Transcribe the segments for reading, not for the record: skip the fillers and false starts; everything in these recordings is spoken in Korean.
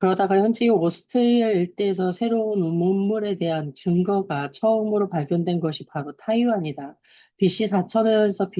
그러다가 현지 오스트리아 일대에서 새로운 문물에 대한 증거가 처음으로 발견된 것이 바로 타이완이다. BC 4천년에서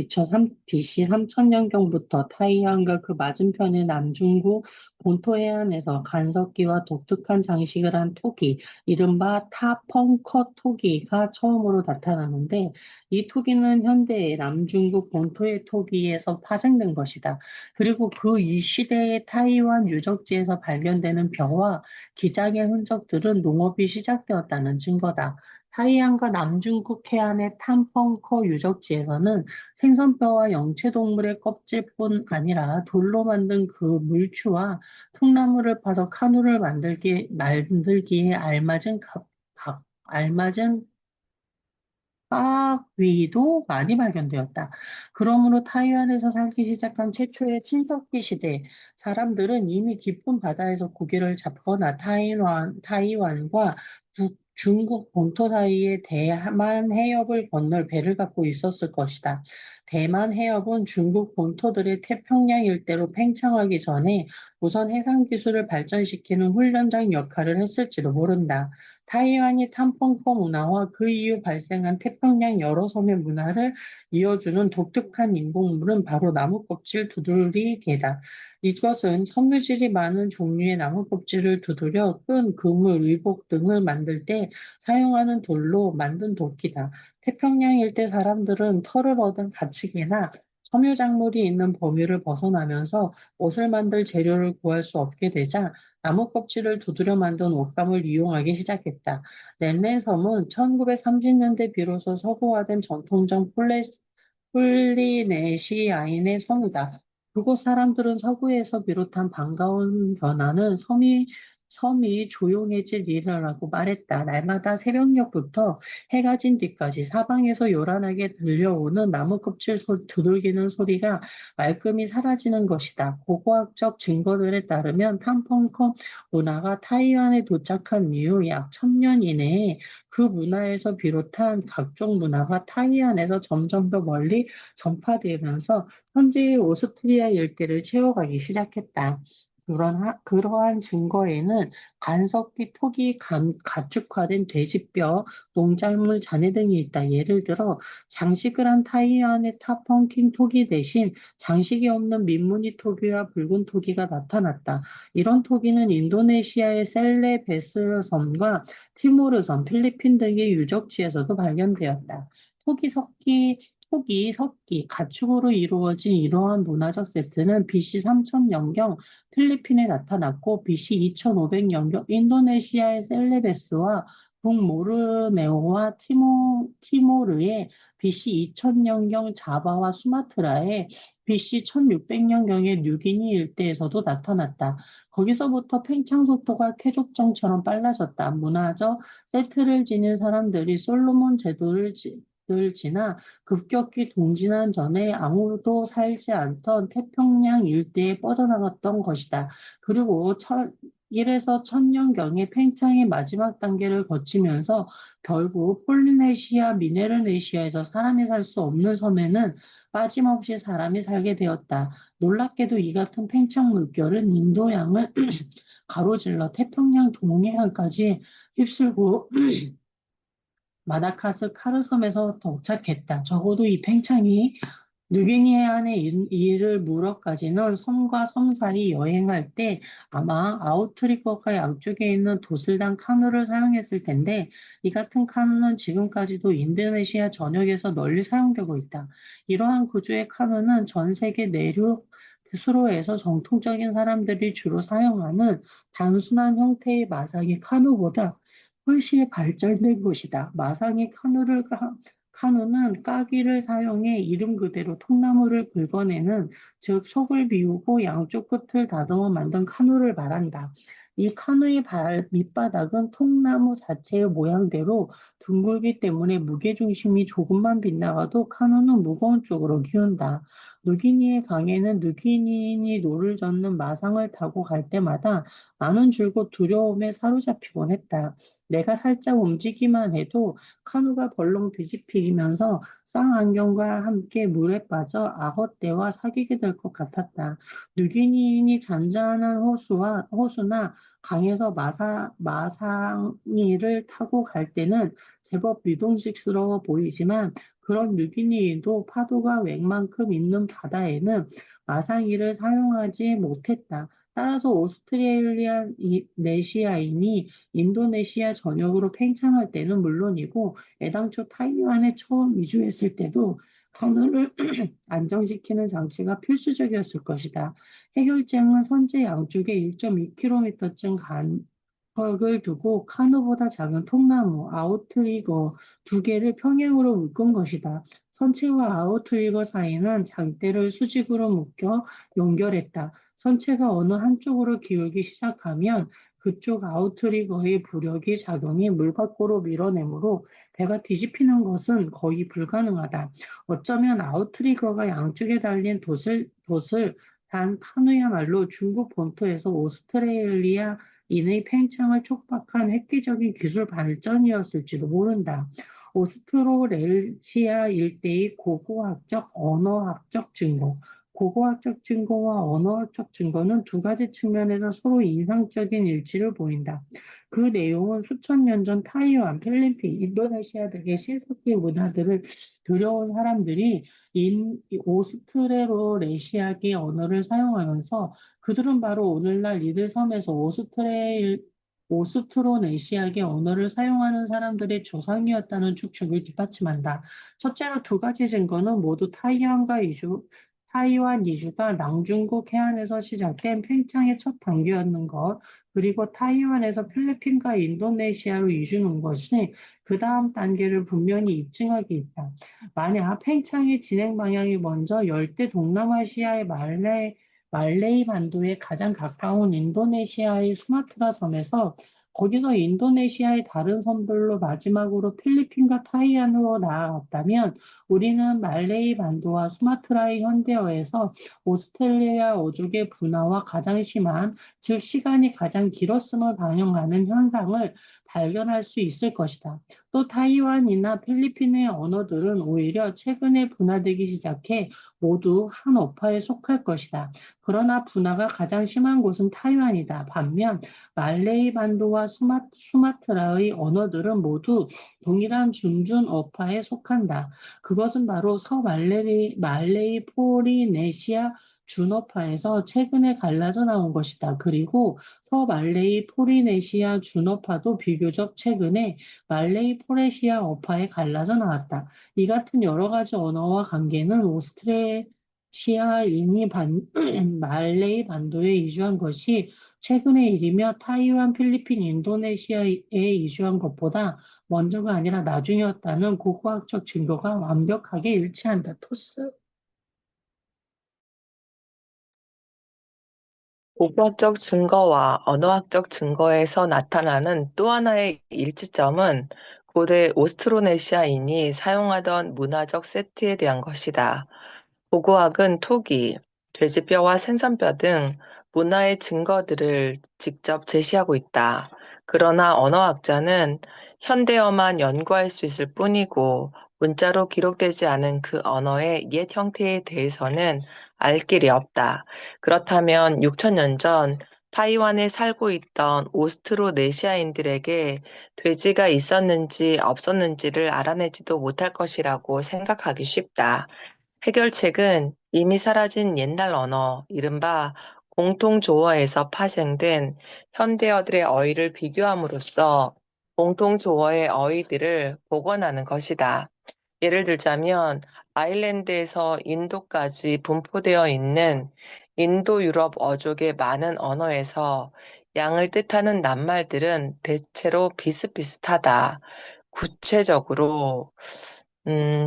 BC 3000년경부터 타이완과 그 맞은편의 남중국 본토 해안에서 간섭기와 독특한 장식을 한 토기, 이른바 타펑커 토기가 처음으로 나타나는데, 이 토기는 현대의 남중국 본토의 토기에서 파생된 것이다. 그리고 그 이 시대의 타이완 유적지에서 발견되는 벼와 기장의 흔적들은 농업이 시작되었다는 증거다. 타이완과 남중국 해안의 탐펑커 유적지에서는 생선뼈와 영체동물의 껍질뿐 아니라 돌로 만든 그 물추와 통나무를 파서 카누를 만들기에 알맞은 빠위도 많이 발견되었다. 그러므로 타이완에서 살기 시작한 최초의 친석기 시대, 사람들은 이미 깊은 바다에서 고기를 잡거나 타이완과 중국 본토 사이에 대만 해협을 건널 배를 갖고 있었을 것이다. 대만 해협은 중국 본토들의 태평양 일대로 팽창하기 전에 우선 해상 기술을 발전시키는 훈련장 역할을 했을지도 모른다. 타이완이 탐펑포 문화와 그 이후 발생한 태평양 여러 섬의 문화를 이어주는 독특한 인공물은 바로 나무껍질 두들기개다. 이것은 섬유질이 많은 종류의 나무껍질을 두드려 끈, 그물, 의복 등을 만들 때 사용하는 돌로 만든 도끼다. 태평양 일대 사람들은 털을 얻은 가축이나 섬유작물이 있는 범위를 벗어나면서 옷을 만들 재료를 구할 수 없게 되자 나무 껍질을 두드려 만든 옷감을 이용하기 시작했다. 렌넨섬은 1930년대 비로소 서구화된 전통적 폴리네시아인의 섬이다. 그곳 사람들은 서구에서 비롯한 반가운 변화는 섬이 조용해질 일이라고 말했다. 날마다 새벽녘부터 해가 진 뒤까지 사방에서 요란하게 들려오는 나무 껍질 두들기는 소리가 말끔히 사라지는 것이다. 고고학적 증거들에 따르면 탐펑커 문화가 타이완에 도착한 이후 약 1000년 이내에 그 문화에서 비롯한 각종 문화가 타이완에서 점점 더 멀리 전파되면서 현재의 오스트리아 일대를 채워가기 시작했다. 그러한 증거에는 간섭기, 토기, 가축화된 돼지뼈, 농작물 잔해 등이 있다. 예를 들어 장식을 한 타이완의 타펑킨 토기 대신 장식이 없는 민무늬 토기와 붉은 토기가 나타났다. 이런 토기는 인도네시아의 셀레베스 섬과 티모르 섬, 필리핀 등의 유적지에서도 발견되었다. 토기 섞기, 토기 섞기, 가축으로 이루어진 이러한 문화적 세트는 BC 3000년경 필리핀에 나타났고 BC 2500년경 인도네시아의 셀레베스와 북모르네오와 티모르의 BC 2000년경 자바와 수마트라의 BC 1600년경의 뉴기니 일대에서도 나타났다. 거기서부터 팽창 속도가 쾌족정처럼 빨라졌다. 문화적 세트를 지닌 사람들이 솔로몬 제도를 지나 급격히 동진한 전에 아무도 살지 않던 태평양 일대에 뻗어나갔던 것이다. 그리고 1에서 1000년경의 팽창의 마지막 단계를 거치면서 결국 폴리네시아, 미네르네시아에서 사람이 살 수 없는 섬에는 빠짐없이 사람이 살게 되었다. 놀랍게도 이 같은 팽창 물결은 인도양을 가로질러 태평양 동해안까지 휩쓸고 마다가스카르 섬에서 도착했다. 적어도 이 팽창이 뉴기니 해안에 이를 무렵까지는 섬과 섬 사이 여행할 때 아마 아우트리거가 양쪽에 있는 도슬단 카누를 사용했을 텐데 이 같은 카누는 지금까지도 인도네시아 전역에서 널리 사용되고 있다. 이러한 구조의 카누는 전 세계 내륙 수로에서 정통적인 사람들이 주로 사용하는 단순한 형태의 마상의 카누보다 훨씬 발전된 것이다. 카누는 까기를 사용해 이름 그대로 통나무를 긁어내는, 즉 속을 비우고 양쪽 끝을 다듬어 만든 카누를 말한다. 이 카누의 밑바닥은 통나무 자체의 모양대로 둥글기 때문에 무게중심이 조금만 빗나가도 카누는 무거운 쪽으로 기운다. 누기니의 강에는 누기니인이 노를 젓는 마상을 타고 갈 때마다 나는 줄곧 두려움에 사로잡히곤 했다. 내가 살짝 움직이만 해도 카누가 벌렁 뒤집히면서 쌍안경과 함께 물에 빠져 악어떼와 사귀게 될 것 같았다. 누기니인이 잔잔한 호수나 강에서 마상이를 타고 갈 때는 제법 미동식스러워 보이지만 그런 뉴기니에도 파도가 웩만큼 있는 바다에는 마상이를 사용하지 못했다. 따라서 네시아인이 인도네시아 전역으로 팽창할 때는 물론이고 애당초 타이완에 처음 이주했을 때도 카누를 안정시키는 장치가 필수적이었을 것이다. 해결책은 선제 양쪽에 1.2km쯤 간격을 두고 카누보다 작은 통나무, 아웃트리거 두 개를 평행으로 묶은 것이다. 선체와 아웃트리거 사이는 장대를 수직으로 묶여 연결했다. 선체가 어느 한쪽으로 기울기 시작하면 그쪽 아웃트리거의 부력이 작용해 물 밖으로 밀어내므로 배가 뒤집히는 것은 거의 불가능하다. 어쩌면 아웃트리거가 양쪽에 달린 돛을 단 카누야말로 중국 본토에서 오스트레일리아인의 팽창을 촉박한 획기적인 기술 발전이었을지도 모른다. 오스트로레시아 일대의 고고학적 증거와 언어학적 증거는 두 가지 측면에서 서로 이상적인 일치를 보인다. 그 내용은 수천 년 전 타이완, 필리핀, 인도네시아 등의 신석기 문화들을 들여온 사람들이 오스트레로레시아계 언어를 사용하면서 그들은 바로 오늘날 이들 섬에서 오스트로네시아계 언어를 사용하는 사람들의 조상이었다는 추측을 뒷받침한다. 첫째로 두 가지 증거는 모두 타이완 이주가 남중국 해안에서 시작된 팽창의 첫 단계였는 것, 그리고 타이완에서 필리핀과 인도네시아로 이주는 것이 그 다음 단계를 분명히 입증하기 있다. 만약 팽창의 진행 방향이 먼저 열대 동남아시아의 말레이 반도에 가장 가까운 인도네시아의 수마트라 섬에서 거기서 인도네시아의 다른 섬들로 마지막으로 필리핀과 타이완으로 나아갔다면 우리는 말레이 반도와 수마트라의 현대어에서 오스트레일리아 어족의 분화와 가장 심한, 즉 시간이 가장 길었음을 반영하는 현상을 발견할 수 있을 것이다. 또 타이완이나 필리핀의 언어들은 오히려 최근에 분화되기 시작해 모두 한 어파에 속할 것이다. 그러나 분화가 가장 심한 곳은 타이완이다. 반면 말레이 반도와 수마트라의 언어들은 모두 동일한 준준 어파에 속한다. 그것은 바로 말레이 포리네시아 준어파에서 최근에 갈라져 나온 것이다. 그리고 서말레이 포리네시아 준어파도 비교적 최근에 말레이 포레시아 어파에 갈라져 나왔다. 이 같은 여러 가지 언어와 관계는 오스트레시아인이 말레이 반도에 이주한 것이 최근의 일이며 타이완, 필리핀, 인도네시아에 이주한 것보다 먼저가 아니라 나중이었다는 고고학적 증거가 완벽하게 일치한다. 토스. 고고학적 증거와 언어학적 증거에서 나타나는 또 하나의 일치점은 고대 오스트로네시아인이 사용하던 문화적 세트에 대한 것이다. 고고학은 토기, 돼지뼈와 생선뼈 등 문화의 증거들을 직접 제시하고 있다. 그러나 언어학자는 현대어만 연구할 수 있을 뿐이고 문자로 기록되지 않은 그 언어의 옛 형태에 대해서는 알 길이 없다. 그렇다면 6천 년 전 타이완에 살고 있던 오스트로네시아인들에게 돼지가 있었는지 없었는지를 알아내지도 못할 것이라고 생각하기 쉽다. 해결책은 이미 사라진 옛날 언어, 이른바 공통조어에서 파생된 현대어들의 어휘를 비교함으로써 공통조어의 어휘들을 복원하는 것이다. 예를 들자면 아일랜드에서 인도까지 분포되어 있는 인도 유럽 어족의 많은 언어에서 양을 뜻하는 낱말들은 대체로 비슷비슷하다. 구체적으로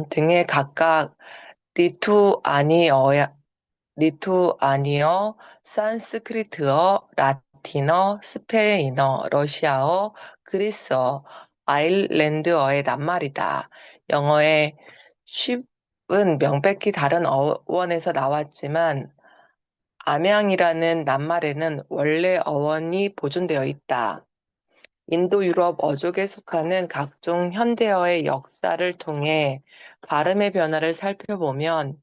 등에 각각 리투아니어야, 리투아니어, 산스크리트어, 라틴어, 스페인어, 러시아어, 그리스어, 아일랜드어의 낱말이다. 영어의 명백히 다른 어원에서 나왔지만 암양이라는 낱말에는 원래 어원이 보존되어 있다. 인도 유럽 어족에 속하는 각종 현대어의 역사를 통해 발음의 변화를 살펴보면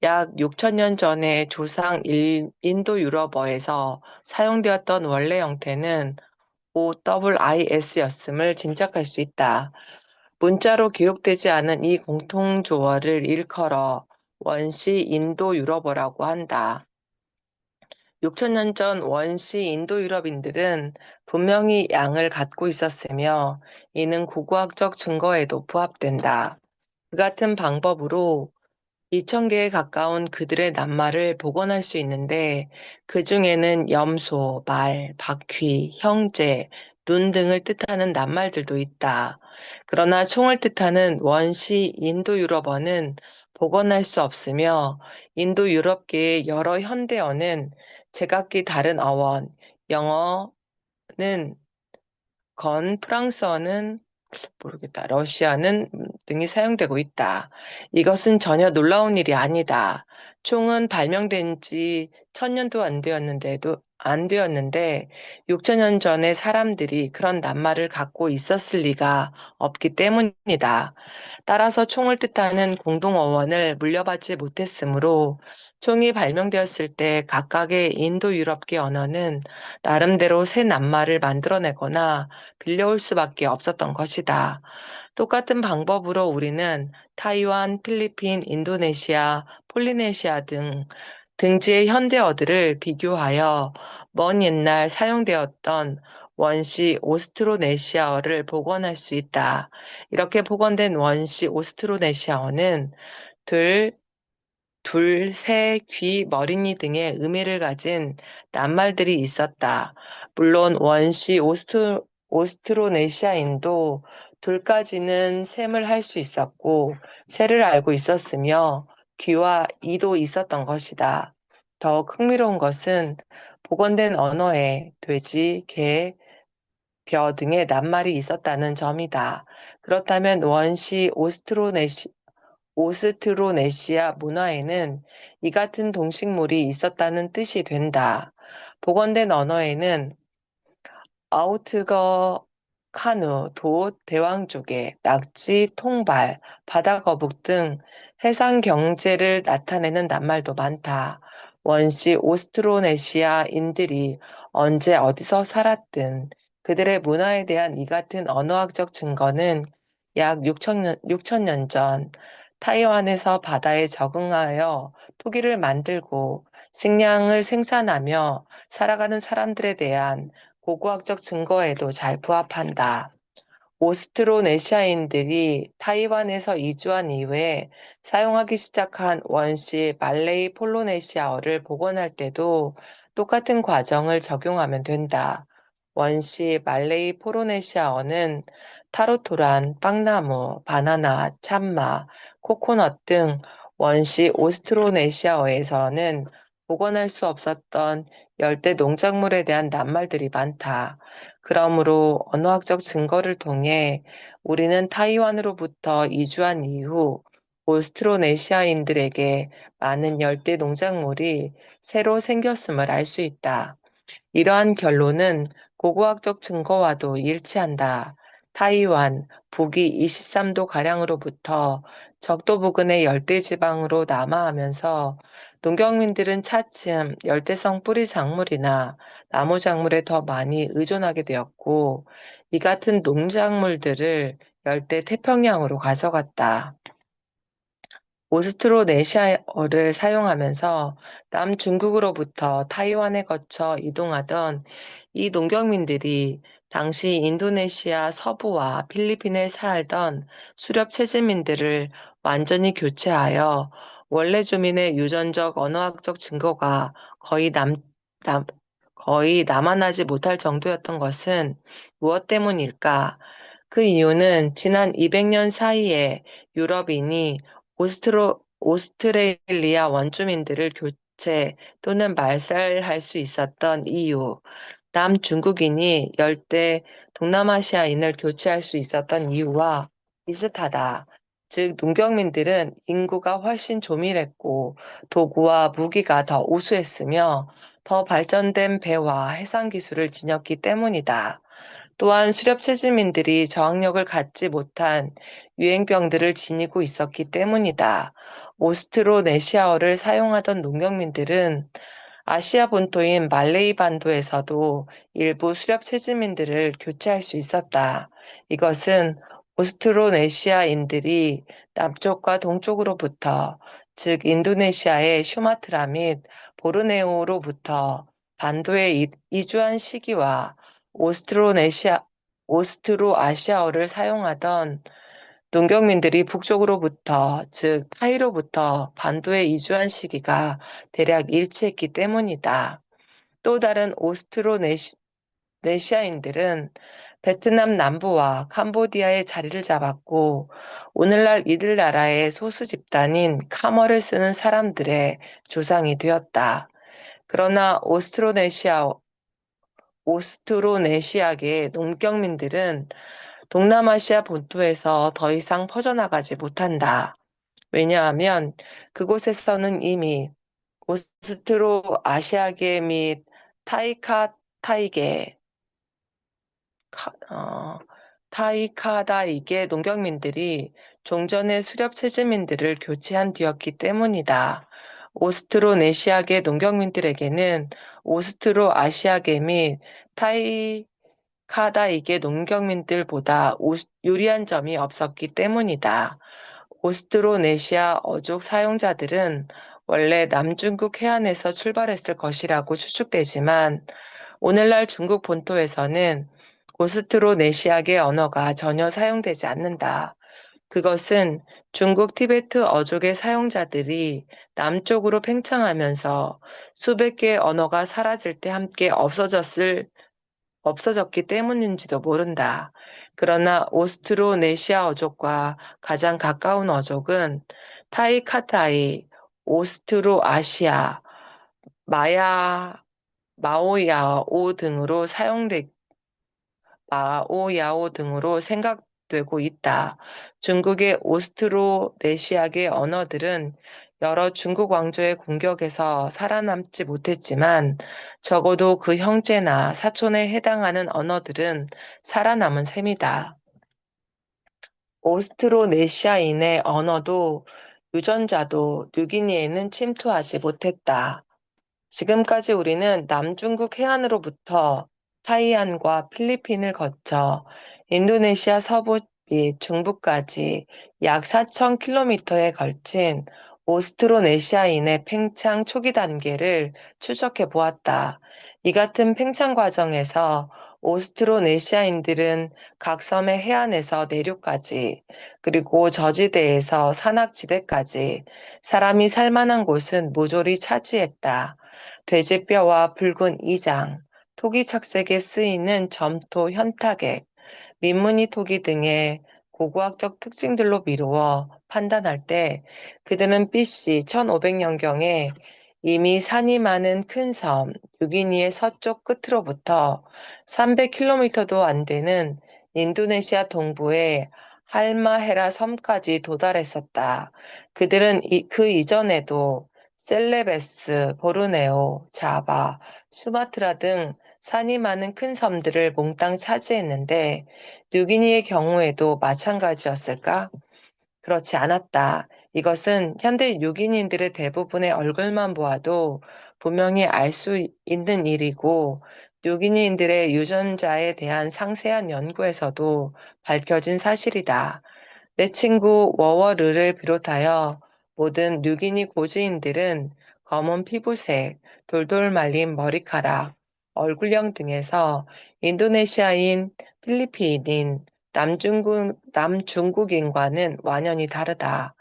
약 6천 년 전에 조상 인도 유럽어에서 사용되었던 원래 형태는 OWIS였음을 짐작할 수 있다. 문자로 기록되지 않은 이 공통 조어를 일컬어 원시 인도 유럽어라고 한다. 6천 년 전 원시 인도 유럽인들은 분명히 양을 갖고 있었으며 이는 고고학적 증거에도 부합된다. 그 같은 방법으로 2,000개에 가까운 그들의 낱말을 복원할 수 있는데 그 중에는 염소, 말, 바퀴, 형제, 눈 등을 뜻하는 낱말들도 있다. 그러나 총을 뜻하는 원시 인도 유럽어는 복원할 수 없으며 인도 유럽계의 여러 현대어는 제각기 다른 어원, 영어는 프랑스어는 모르겠다. 러시아는 등이 사용되고 있다. 이것은 전혀 놀라운 일이 아니다. 총은 발명된 지 1000년도 안 되었는데 6000년 전에 사람들이 그런 낱말을 갖고 있었을 리가 없기 때문이다. 따라서 총을 뜻하는 공동어원을 물려받지 못했으므로 총이 발명되었을 때 각각의 인도 유럽계 언어는 나름대로 새 낱말을 만들어내거나 빌려올 수밖에 없었던 것이다. 똑같은 방법으로 우리는 타이완, 필리핀, 인도네시아, 폴리네시아 등 등지의 현대어들을 비교하여 먼 옛날 사용되었던 원시 오스트로네시아어를 복원할 수 있다. 이렇게 복원된 원시 오스트로네시아어는 들, 둘, 새, 귀, 머리니 등의 의미를 가진 낱말들이 있었다. 물론 원시 오스트로네시아인도 둘까지는 셈을 할 수 있었고 새를 알고 있었으며 귀와 이도 있었던 것이다. 더욱 흥미로운 것은 복원된 언어에 돼지, 개, 벼 등의 낱말이 있었다는 점이다. 그렇다면 원시 오스트로네시아 문화에는 이 같은 동식물이 있었다는 뜻이 된다. 복원된 언어에는 아우트거, 카누, 돛, 대왕조개, 낙지, 통발, 바다거북 등 해상 경제를 나타내는 낱말도 많다. 원시 오스트로네시아인들이 언제 어디서 살았든 그들의 문화에 대한 이 같은 언어학적 증거는 약 6천 년 전 타이완에서 바다에 적응하여 토기를 만들고 식량을 생산하며 살아가는 사람들에 대한 고고학적 증거에도 잘 부합한다. 오스트로네시아인들이 타이완에서 이주한 이후에 사용하기 시작한 원시 말레이 폴리네시아어를 복원할 때도 똑같은 과정을 적용하면 된다. 원시 말레이 폴리네시아어는 타로토란, 빵나무, 바나나, 참마, 코코넛 등 원시 오스트로네시아어에서는 복원할 수 없었던 열대 농작물에 대한 낱말들이 많다. 그러므로 언어학적 증거를 통해 우리는 타이완으로부터 이주한 이후 오스트로네시아인들에게 많은 열대 농작물이 새로 생겼음을 알 수 있다. 이러한 결론은 고고학적 증거와도 일치한다. 타이완, 북위 23도 가량으로부터 적도 부근의 열대지방으로 남하하면서 농경민들은 차츰 열대성 뿌리 작물이나 나무 작물에 더 많이 의존하게 되었고, 이 같은 농작물들을 열대 태평양으로 가져갔다. 오스트로네시아어를 사용하면서 남중국으로부터 타이완에 거쳐 이동하던 이 농경민들이 당시 인도네시아 서부와 필리핀에 살던 수렵 체질민들을 완전히 교체하여 원래 주민의 유전적 언어학적 증거가 남, 거의 남아나지 못할 정도였던 것은 무엇 때문일까? 그 이유는 지난 200년 사이에 유럽인이 오스트레일리아 원주민들을 교체 또는 말살할 수 있었던 이유, 남중국인이 열대 동남아시아인을 교체할 수 있었던 이유와 비슷하다. 즉, 농경민들은 인구가 훨씬 조밀했고 도구와 무기가 더 우수했으며 더 발전된 배와 해상 기술을 지녔기 때문이다. 또한 수렵 체질민들이 저항력을 갖지 못한 유행병들을 지니고 있었기 때문이다. 오스트로네시아어를 사용하던 농경민들은 아시아 본토인 말레이 반도에서도 일부 수렵 체질민들을 교체할 수 있었다. 이것은 오스트로네시아인들이 남쪽과 동쪽으로부터, 즉 인도네시아의 슈마트라 및 보르네오로부터 반도에 이주한 시기와 오스트로아시아어를 사용하던 농경민들이 북쪽으로부터, 즉 타이로부터 반도에 이주한 시기가 대략 일치했기 때문이다. 또 다른 오스트로네시아인들은 베트남 남부와 캄보디아에 자리를 잡았고, 오늘날 이들 나라의 소수 집단인 카머를 쓰는 사람들의 조상이 되었다. 그러나 오스트로네시아계 농경민들은 동남아시아 본토에서 더 이상 퍼져나가지 못한다. 왜냐하면 그곳에서는 이미 오스트로아시아계 및 타이카타이계, 카- 어, 타이카다이계 농경민들이 종전의 수렵 체질민들을 교체한 뒤였기 때문이다. 오스트로네시아계 농경민들에게는 오스트로아시아계 및 타이카다이계 농경민들보다 유리한 점이 없었기 때문이다. 오스트로네시아 어족 사용자들은 원래 남중국 해안에서 출발했을 것이라고 추측되지만 오늘날 중국 본토에서는 오스트로네시아계 언어가 전혀 사용되지 않는다. 그것은 중국 티베트 어족의 사용자들이 남쪽으로 팽창하면서 수백 개의 언어가 사라질 때 함께 없어졌기 때문인지도 모른다. 그러나 오스트로네시아 어족과 가장 가까운 어족은 타이카타이, 오스트로아시아, 마야, 마오야오 등으로 마오야오 등으로 생각되고 있다. 중국의 오스트로네시아계 언어들은 여러 중국 왕조의 공격에서 살아남지 못했지만 적어도 그 형제나 사촌에 해당하는 언어들은 살아남은 셈이다. 오스트로네시아인의 언어도 유전자도 뉴기니에는 침투하지 못했다. 지금까지 우리는 남중국 해안으로부터 타이안과 필리핀을 거쳐 인도네시아 서부 및 중부까지 약 4,000km에 걸친 오스트로네시아인의 팽창 초기 단계를 추적해 보았다. 이 같은 팽창 과정에서 오스트로네시아인들은 각 섬의 해안에서 내륙까지, 그리고 저지대에서 산악지대까지 사람이 살 만한 곳은 모조리 차지했다. 돼지뼈와 붉은 이장, 토기 착색에 쓰이는 점토 현타액, 민무늬 토기 등의 고고학적 특징들로 미루어 판단할 때 그들은 BC 1500년경에 이미 산이 많은 큰 섬, 뉴기니의 서쪽 끝으로부터 300km도 안 되는 인도네시아 동부의 할마헤라 섬까지 도달했었다. 그들은 그 이전에도 셀레베스, 보르네오, 자바, 수마트라 등 산이 많은 큰 섬들을 몽땅 차지했는데 뉴기니의 경우에도 마찬가지였을까? 그렇지 않았다. 이것은 현대 뉴기니인들의 대부분의 얼굴만 보아도 분명히 알 수 있는 일이고 뉴기니인들의 유전자에 대한 상세한 연구에서도 밝혀진 사실이다. 내 친구 워워르를 비롯하여 모든 뉴기니 고지인들은 검은 피부색, 돌돌 말린 머리카락, 얼굴형 등에서 인도네시아인, 필리핀인, 남중국인과는 완연히 다르다.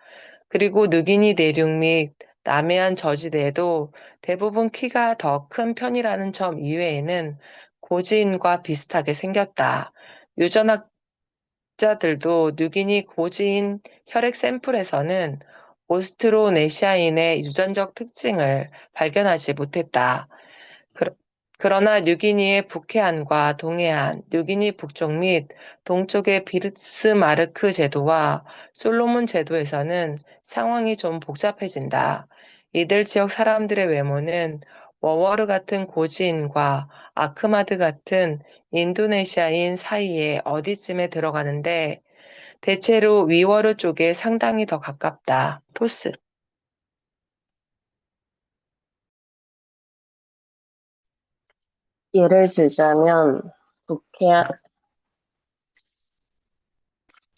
그리고 누기니 내륙 및 남해안 저지대에도 대부분 키가 더 큰 편이라는 점 이외에는 고지인과 비슷하게 생겼다. 유전학자들도 누기니 고지인 혈액 샘플에서는 오스트로네시아인의 유전적 특징을 발견하지 못했다. 그- 그러나 뉴기니의 북해안과 동해안, 뉴기니 북쪽 및 동쪽의 비르스마르크 제도와 솔로몬 제도에서는 상황이 좀 복잡해진다. 이들 지역 사람들의 외모는 워워르 같은 고지인과 아크마드 같은 인도네시아인 사이에 어디쯤에 들어가는데 대체로 위워르 쪽에 상당히 더 가깝다. 토스. 예를 들자면 북해안,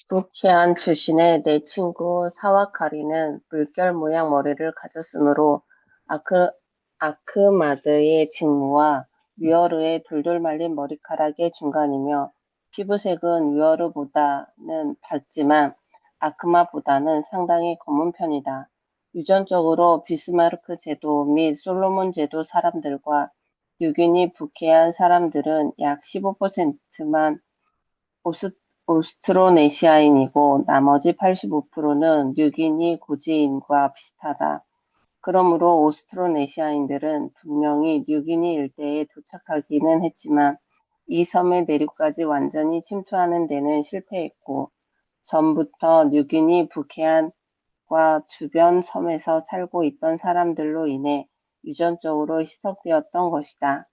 북해안 출신의 내 친구 사와카리는 물결 모양 머리를 가졌으므로 아크, 아크마드의 직무와 위어르의 돌돌 말린 머리카락의 중간이며 피부색은 위어르보다는 밝지만 아크마보다는 상당히 검은 편이다. 유전적으로 비스마르크 제도 및 솔로몬 제도 사람들과 뉴기니 북해안 사람들은 약 15%만 오스트로네시아인이고 나머지 85%는 뉴기니 고지인과 비슷하다. 그러므로 오스트로네시아인들은 분명히 뉴기니 일대에 도착하기는 했지만 이 섬의 내륙까지 완전히 침투하는 데는 실패했고 전부터 뉴기니 북해안과 주변 섬에서 살고 있던 사람들로 인해 유전적으로 희석되었던 것이다.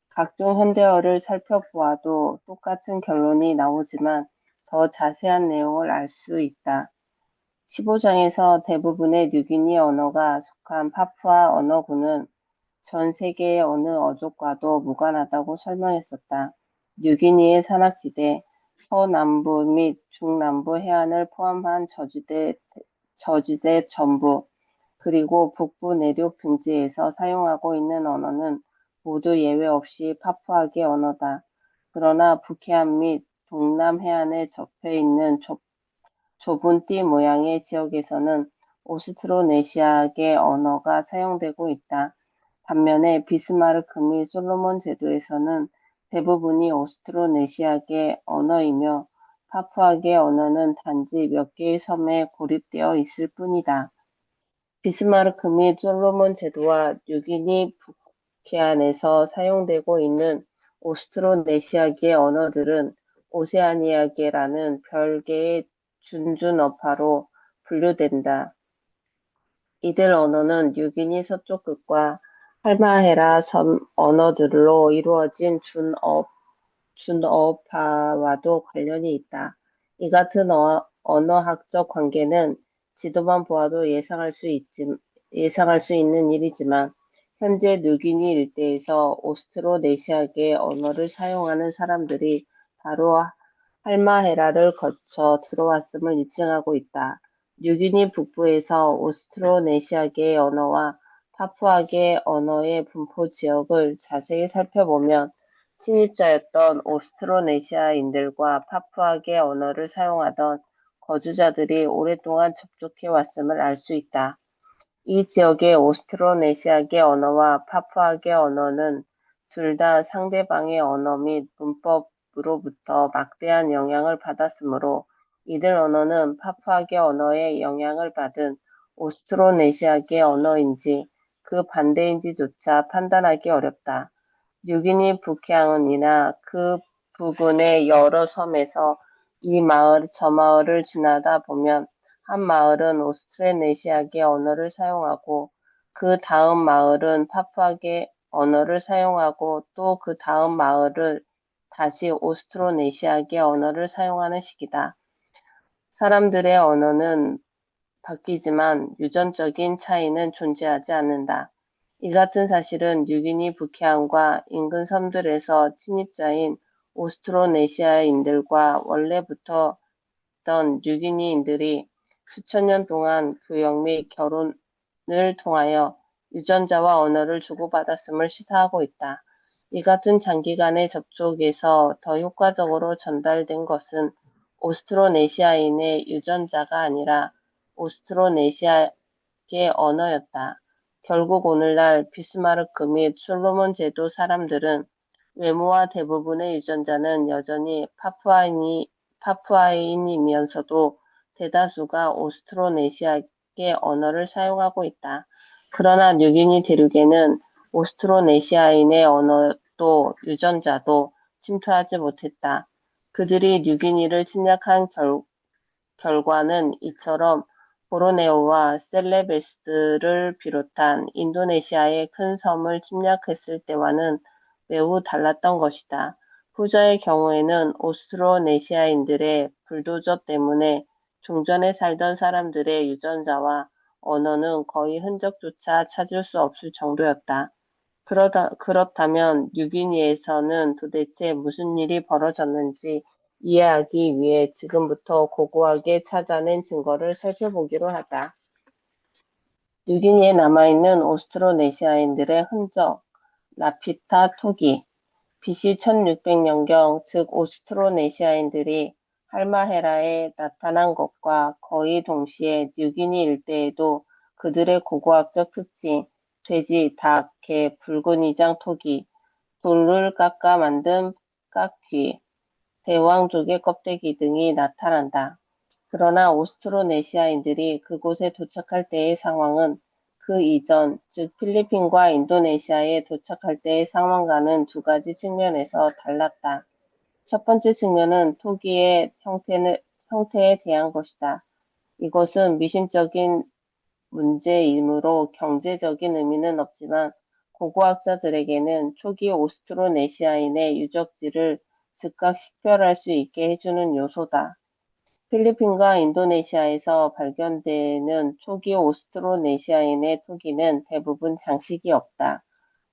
각종 현대어를 살펴보아도 똑같은 결론이 나오지만 더 자세한 내용을 알 수 있다. 15장에서 대부분의 뉴기니 언어가 속한 파푸아 언어구는 전 세계의 어느 어족과도 무관하다고 설명했었다. 뉴기니의 산악지대, 서남부 및 중남부 해안을 포함한 저지대 전부, 그리고 북부 내륙 등지에서 사용하고 있는 언어는 모두 예외 없이 파푸아계 언어다. 그러나 북해안 및 동남 해안에 접해 있는 좁은 띠 모양의 지역에서는 오스트로네시아계 언어가 사용되고 있다. 반면에 비스마르크 및 솔로몬 제도에서는 대부분이 오스트로네시아계 언어이며 파푸아계 언어는 단지 몇 개의 섬에 고립되어 있을 뿐이다. 비스마르크 및 솔로몬 제도와 뉴기니 북해안에서 사용되고 있는 오스트로네시아계 언어들은 오세아니아계라는 별개의 준준어파로 분류된다. 이들 언어는 뉴기니 서쪽 끝과 할마헤라 섬 언어들로 이루어진 준어파와도 관련이 있다. 이 같은 언어학적 관계는 지도만 보아도 예상할 수 있는 일이지만 현재 뉴기니 일대에서 오스트로네시아계 언어를 사용하는 사람들이 바로 할마헤라를 거쳐 들어왔음을 입증하고 있다. 뉴기니 북부에서 오스트로네시아계 언어와 파푸아계 언어의 분포 지역을 자세히 살펴보면 침입자였던 오스트로네시아인들과 파푸아계 언어를 사용하던 거주자들이 오랫동안 접촉해 왔음을 알 수 있다. 이 지역의 오스트로네시아계 언어와 파푸아계 언어는 둘 다 상대방의 언어 및 문법으로부터 막대한 영향을 받았으므로 이들 언어는 파푸아계 언어의 영향을 받은 오스트로네시아계 언어인지 그 반대인지조차 판단하기 어렵다. 뉴기니 북해안이나 그 부근의 여러 섬에서 이 마을, 저 마을을 지나다 보면 한 마을은 오스트로네시아계 언어를 사용하고 그 다음 마을은 파푸아계 언어를 사용하고 또 그 다음 마을을 다시 오스트로네시아계 언어를 사용하는 식이다. 사람들의 언어는 바뀌지만 유전적인 차이는 존재하지 않는다. 이 같은 사실은 뉴기니 북해안과 인근 섬들에서 침입자인 오스트로네시아인들과 원래부터 있던 뉴기니인들이 수천 년 동안 교역 및 결혼을 통하여 유전자와 언어를 주고받았음을 시사하고 있다. 이 같은 장기간의 접촉에서 더 효과적으로 전달된 것은 오스트로네시아인의 유전자가 아니라 오스트로네시아계 언어였다. 결국 오늘날 비스마르크 및 솔로몬 제도 사람들은 외모와 대부분의 유전자는 여전히 파푸아인이면서도 대다수가 오스트로네시아계 언어를 사용하고 있다. 그러나 뉴기니 대륙에는 오스트로네시아인의 언어도 민족도 유전자도 침투하지 못했다. 그들이 뉴기니를 침략한 결과는 이처럼 보르네오와 셀레베스를 비롯한 인도네시아의 큰 섬을 침략했을 때와는 매우 달랐던 것이다. 후자의 경우에는 오스트로네시아인들의 불도저 때문에 종전에 살던 사람들의 유전자와 언어는 거의 흔적조차 찾을 수 없을 정도였다. 그렇다면 뉴기니에서는 도대체 무슨 일이 벌어졌는지 이해하기 위해 지금부터 고고하게 찾아낸 증거를 살펴보기로 하자. 뉴기니에 남아있는 오스트로네시아인들의 흔적, 라피타 토기, BC 1600년경, 즉 오스트로네시아인들이 할마헤라에 나타난 것과 거의 동시에 뉴기니 일대에도 그들의 고고학적 특징, 돼지, 닭, 개, 붉은 이장 토기, 돌을 깎아 만든 깎귀, 대왕조개 껍데기 등이 나타난다. 그러나 오스트로네시아인들이 그곳에 도착할 때의 상황은 그 이전, 즉 필리핀과 인도네시아에 도착할 때의 상황과는 두 가지 측면에서 달랐다. 첫 번째 측면은 토기의 형태에 대한 것이다. 이것은 미심적인 문제이므로 경제적인 의미는 없지만 고고학자들에게는 초기 오스트로네시아인의 유적지를 즉각 식별할 수 있게 해주는 요소다. 필리핀과 인도네시아에서 발견되는 초기 오스트로네시아인의 토기는 대부분 장식이 없다.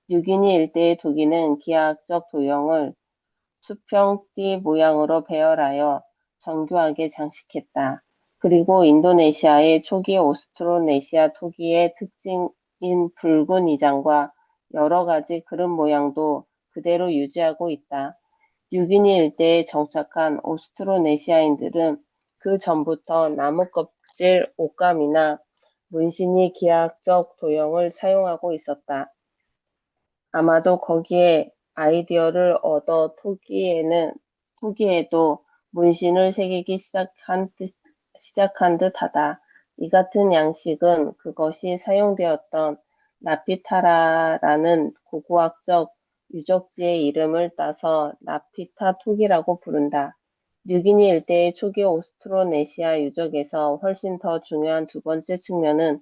뉴기니 일대의 토기는 기하학적 도형을 수평띠 모양으로 배열하여 정교하게 장식했다. 그리고 인도네시아의 초기 오스트로네시아 토기의 특징인 붉은 이장과 여러 가지 그릇 모양도 그대로 유지하고 있다. 뉴기니 일대에 정착한 오스트로네시아인들은 그 전부터 나무 껍질, 옷감이나 문신이 기하학적 도형을 사용하고 있었다. 아마도 거기에 아이디어를 얻어 토기에도 문신을 새기기 시작한 듯하다. 이 같은 양식은 그것이 사용되었던 라피타라라는 고고학적 유적지의 이름을 따서 라피타 토기라고 부른다. 뉴기니 일대의 초기 오스트로네시아 유적에서 훨씬 더 중요한 두 번째 측면은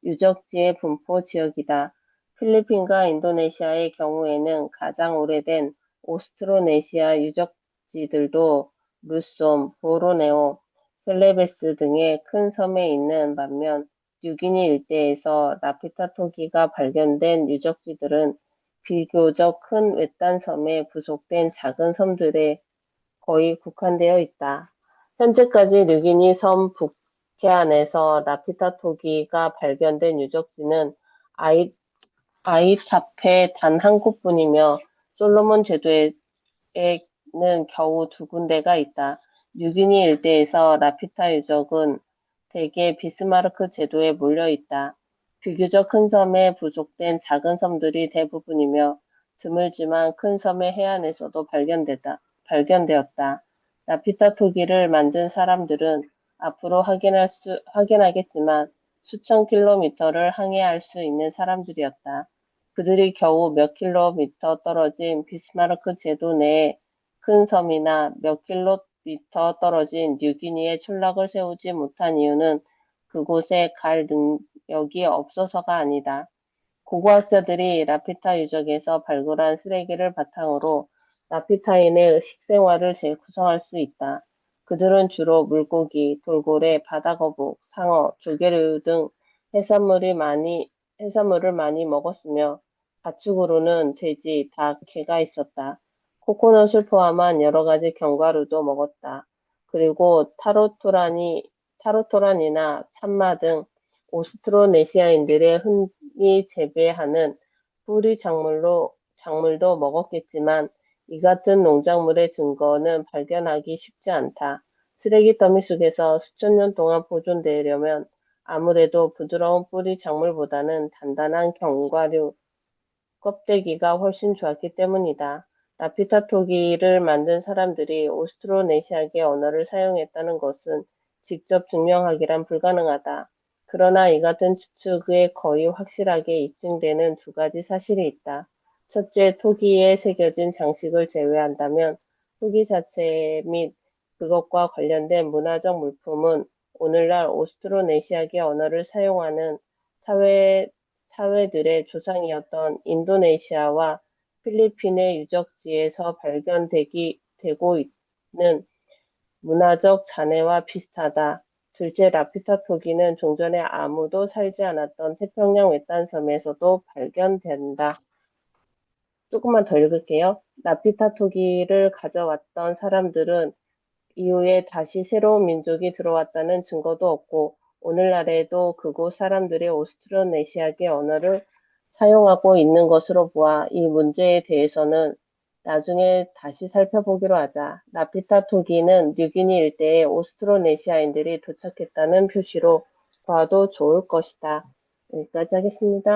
유적지의 분포 지역이다. 필리핀과 인도네시아의 경우에는 가장 오래된 오스트로네시아 유적지들도 루솜, 보르네오, 셀레베스 등의 큰 섬에 있는 반면 뉴기니 일대에서 라피타 토기가 발견된 유적지들은 비교적 큰 외딴 섬에 부속된 작은 섬들에 거의 국한되어 있다. 현재까지 뉴기니 섬 북해안에서 라피타 토기가 발견된 유적지는 아이탑에 단 한 곳뿐이며 솔로몬 제도에는 겨우 두 군데가 있다. 뉴기니 일대에서 라피타 유적은 대개 비스마르크 제도에 몰려 있다. 비교적 큰 섬에 부속된 작은 섬들이 대부분이며 드물지만 큰 섬의 해안에서도 발견되었다. 라피타 토기를 만든 사람들은 앞으로 확인하겠지만 수천 킬로미터를 항해할 수 있는 사람들이었다. 그들이 겨우 몇 킬로미터 떨어진 비스마르크 제도 내의 큰 섬이나 몇 킬로미터 떨어진 뉴기니에 촌락을 세우지 못한 이유는 그곳에 갈 능력이 없어서가 아니다. 고고학자들이 라피타 유적에서 발굴한 쓰레기를 바탕으로 라피타인의 식생활을 재구성할 수 있다. 그들은 주로 물고기, 돌고래, 바다거북, 상어, 조개류 등 해산물을 많이 먹었으며 가축으로는 돼지, 닭, 개가 있었다. 코코넛을 포함한 여러 가지 견과류도 먹었다. 그리고 타로토란이나 참마 등 오스트로네시아인들의 흔히 재배하는 뿌리 작물도 먹었겠지만 이 같은 농작물의 증거는 발견하기 쉽지 않다. 쓰레기 더미 속에서 수천 년 동안 보존되려면 아무래도 부드러운 뿌리 작물보다는 단단한 견과류 껍데기가 훨씬 좋았기 때문이다. 라피타 토기를 만든 사람들이 오스트로네시아계 언어를 사용했다는 것은 직접 증명하기란 불가능하다. 그러나 이 같은 추측에 거의 확실하게 입증되는 두 가지 사실이 있다. 첫째, 토기에 새겨진 장식을 제외한다면 토기 자체 및 그것과 관련된 문화적 물품은 오늘날 오스트로네시아계 언어를 사용하는 사회들의 조상이었던 인도네시아와 필리핀의 유적지에서 발견되고 있는 문화적 잔해와 비슷하다. 둘째, 라피타 토기는 종전에 아무도 살지 않았던 태평양 외딴 섬에서도 발견된다. 조금만 더 읽을게요. 라피타 토기를 가져왔던 사람들은 이후에 다시 새로운 민족이 들어왔다는 증거도 없고 오늘날에도 그곳 사람들이 오스트로네시아계 언어를 사용하고 있는 것으로 보아 이 문제에 대해서는 나중에 다시 살펴보기로 하자. 라피타 토기는 뉴기니 일대에 오스트로네시아인들이 도착했다는 표시로 봐도 좋을 것이다. 여기까지 하겠습니다.